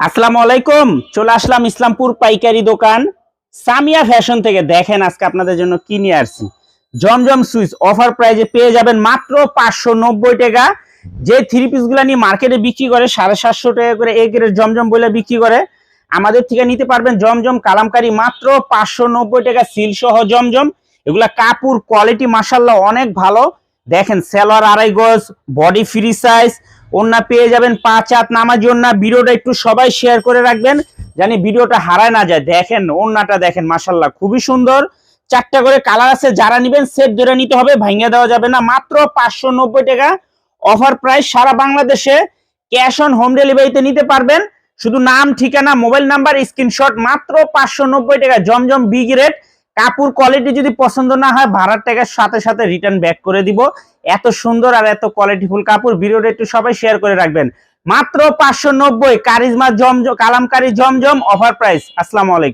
আসসালামু আলাইকুম। চলে আসলাম ইসলামপুর পাইকারি দোকান সামিয়া ফ্যাশন থেকে। দেখেন আজকে আপনাদের জন্য কি নিয়ে আসছি। জমজম সুইচ অফার প্রাইজে পেয়ে যাবেন মাত্র 590 টাকা। যে থ্রি পিস গুলা নিয়ে মার্কেটে বিক্রি করে 750 টাকা করে এ গ্রেড জমজম বলে বিক্রি করে, আমাদের থেকে নিতে পারবেন জমজম কালামকারী মাত্র 590 টাকা, সিল সহ জমজম। এগুলা কাপড় কোয়ালিটি মাশাআল্লাহ অনেক ভালো। দেখেন সেলোয়ার 2.5 গজ, বডি ফ্রি সাইজ, ওন্না পেয়ে যাবেন 5 হাত নামাজি ওন্না। ভিডিওটা একটু সবাই শেয়ার করে রাখবেন জানি ভিডিওটা হারায় না যায়। দেখেন ওন্নাটা দেখেন মাশাআল্লাহ খুবই সুন্দর। 4টা করে কালার আছে, যারা নেবেন সেট ধরে নিতে হবে, ভাঙিয়ে দেওয়া যাবে না। মাত্র 590 টাকা অফার প্রাইস। সারা বাংলাদেশে ক্যাশ অন হোম ডেলিভারিতে নিতে পারবেন। শুধু নাম, ঠিকানা, মোবাইল নাম্বার, স্ক্রিনশট। মাত্র 590 টাকা জমজম বিগ রেট। কাপড় কোয়ালিটি যদি পছন্দ না হয় ভাড়ার টাকার সাথে সাথে রিটার্ন ব্যাক করে দিব। এত সুন্দর আর এত কোয়ালিটিফুল কাপড়। ভিডিওটা একটু সবাই শেয়ার করে রাখবেন। মাত্র 590 কারিজমা জমজম কালামকারী জমজম অফার প্রাইস। আসসালামু আলাইকুম।